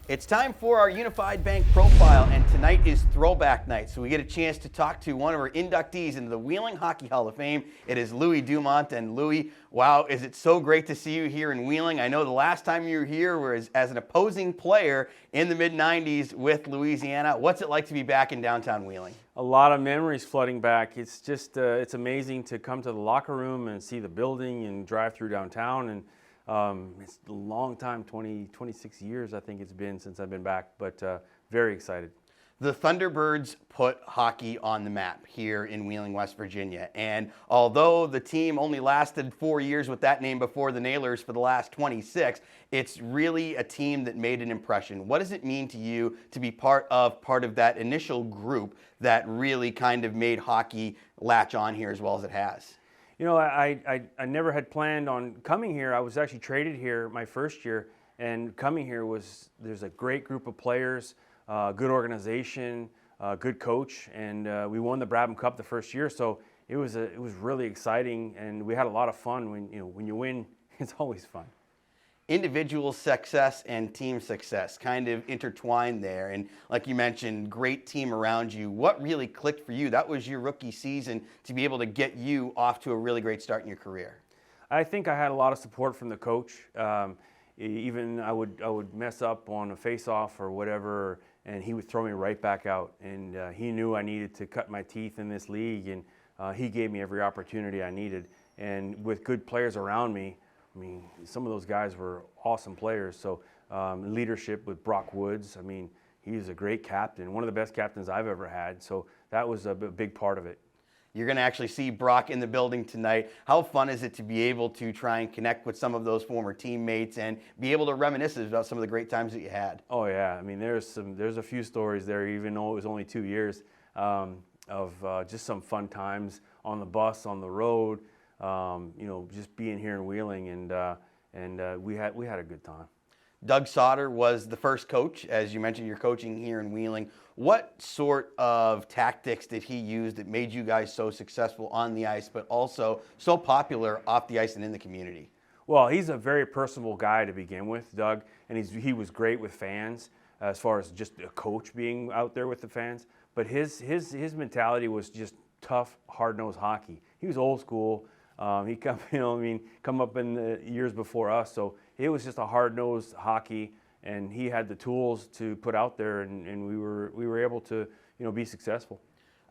It's time for our Unified Bank profile, and tonight is throwback night, so we get a chance to talk to one of our inductees into the Wheeling Hockey Hall of Fame. It is Louis Dumont, and Louis, wow, is it so great to see you here in Wheeling. I know the last time you were here was as an opposing player in the mid-90s with Louisiana. What's it like to be back in downtown Wheeling? A lot of memories flooding back. It's just, it's amazing to come to the locker room and see the building and drive through downtown. And it's a long time, 26 years I think it's been since I've been back, but very excited. The Thunderbirds put hockey on the map here in Wheeling, West Virginia. And although the team only lasted 4 years with that name before the Nailers for the last 26, it's really a team that made an impression. What does it mean to you to be part of that initial group that really kind of made hockey latch on here as well as it has? You know, I never had planned on coming here. I was actually traded here my first year, and coming here there's a great group of players, good organization, good coach, and we won the Brabham Cup the first year. So it was really exciting, and we had a lot of fun. When you win, it's always fun. Individual success and team success kind of intertwined there. And like you mentioned, great team around you. What really clicked for you? That was your rookie season to be able to get you off to a really great start in your career. I think I had a lot of support from the coach. Even I would mess up on a face-off or whatever, and he would throw me right back out. And he knew I needed to cut my teeth in this league, and he gave me every opportunity I needed. And with good players around me, I mean, some of those guys were awesome players. So leadership with Brock Woods, I mean, he's a great captain, one of the best captains I've ever had. So that was a big part of it. You're going to actually see Brock in the building tonight. How fun is it to be able to try and connect with some of those former teammates and be able to reminisce about some of the great times that you had? Oh yeah, I mean, there's a few stories there, even though it was only 2 years, of just some fun times on the bus, on the road. Just being here in Wheeling, and we had a good time. Doug Sauter was the first coach. As you mentioned, you're coaching here in Wheeling. What sort of tactics did he use that made you guys so successful on the ice, but also so popular off the ice and in the community? Well, he's a very personable guy to begin with, Doug, and he was great with fans as far as just a coach being out there with the fans. But his mentality was just tough, hard-nosed hockey. He was old school. He come up in the years before us, so it was just a hard-nosed hockey, and he had the tools to put out there, and we were able to be successful.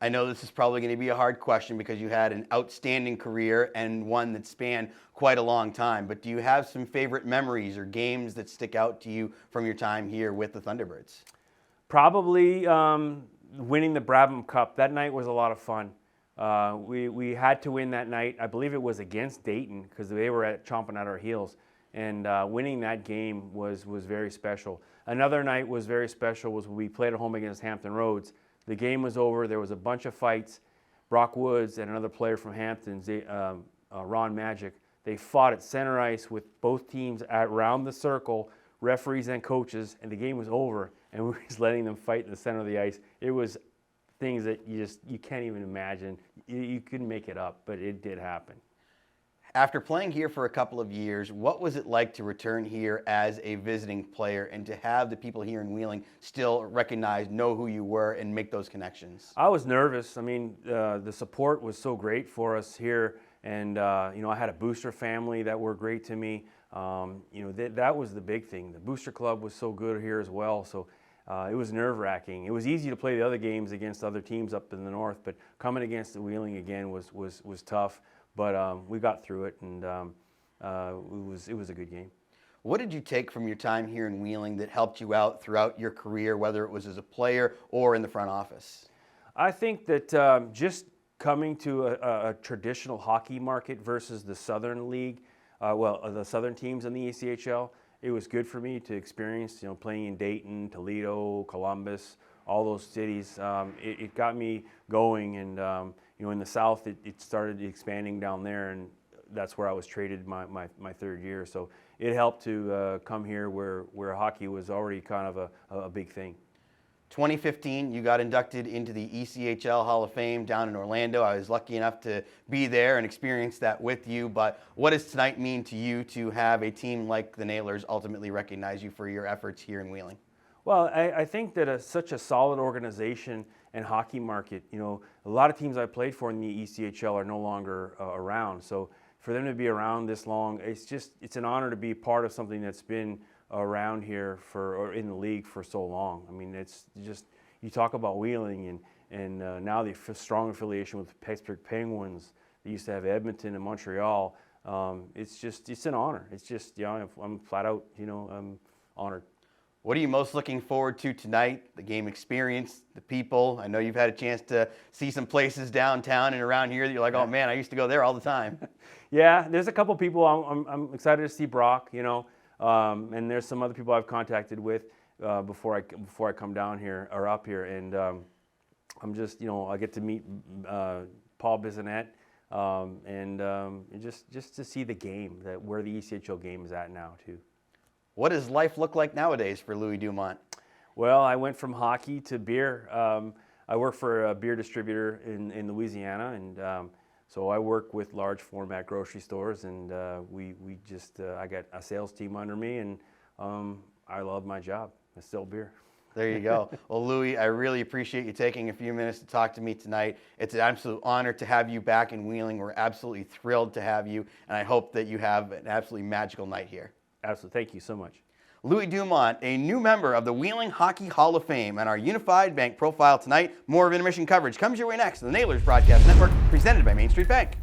I know this is probably going to be a hard question because you had an outstanding career and one that spanned quite a long time, but do you have some favorite memories or games that stick out to you from your time here with the Thunderbirds? Probably winning the Brabham Cup. That night was a lot of fun. We had to win that night. I believe it was against Dayton because they were chomping at our heels. And winning that game was very special. Another night was very special was when we played at home against Hampton Roads. The game was over. There was a bunch of fights. Brock Woods and another player from Hamptons, Ron Magic, they fought at center ice with both teams around the circle, referees and coaches, and the game was over. And we were just letting them fight in the center of the ice. It was things that you can't even imagine. You couldn't make it up, but it did happen. After playing here for a couple of years, what was it like to return here as a visiting player and to have the people here in Wheeling still recognize, know who you were, and make those connections? I was nervous. I mean, the support was so great for us here, and I had a booster family that were great to me. That was the big thing. The booster club was so good here as well. So. It was nerve-wracking. It was easy to play the other games against other teams up in the north, but coming against the Wheeling again was tough. But we got through it, and it was a good game. What did you take from your time here in Wheeling that helped you out throughout your career, whether it was as a player or in the front office? I think that just coming to a traditional hockey market versus the Southern League, the Southern teams in the ECHL. It was good for me to experience, playing in Dayton, Toledo, Columbus, all those cities. It got me going, and in the South, it started expanding down there, and that's where I was traded my third year. So it helped to come here where hockey was already kind of a big thing. 2015, you got inducted into the ECHL Hall of Fame down in Orlando. I was lucky enough to be there and experience that with you. But what does tonight mean to you to have a team like the Nailers ultimately recognize you for your efforts here in Wheeling? Well, I think that such a solid organization and hockey market, a lot of teams I played for in the ECHL are no longer around. So for them to be around this long, it's an honor to be part of something that's been around here or in the league for so long. I mean, it's just, you talk about Wheeling and now the strong affiliation with the Pittsburgh Penguins. They used to have Edmonton and Montreal. It's an honor. It's just, I'm flat out, I'm honored. What are you most looking forward to tonight? The game experience, the people. I know you've had a chance to see some places downtown and around here that you're like, oh man, I used to go there all the time. Yeah, there's a couple people I'm excited to see Brock, and there's some other people I've contacted with before I come down here or up here, and I'm just, I get to meet Paul Bissonnette, and just to see the game, where the ECHL game is at now too. What does life look like nowadays for Louis Dumont? Well, I went from hockey to beer. I work for a beer distributor in Louisiana, and so I work with large format grocery stores, and I got a sales team under me, and I love my job. I sell beer. There you go. Well, Louis, I really appreciate you taking a few minutes to talk to me tonight. It's an absolute honor to have you back in Wheeling. We're absolutely thrilled to have you, and I hope that you have an absolutely magical night here. Absolutely. Thank you so much. Louis Dumont, a new member of the Wheeling Hockey Hall of Fame, and our Unified Bank profile tonight. More of intermission coverage comes your way next on the Nailers Broadcast Network, presented by Main Street Bank.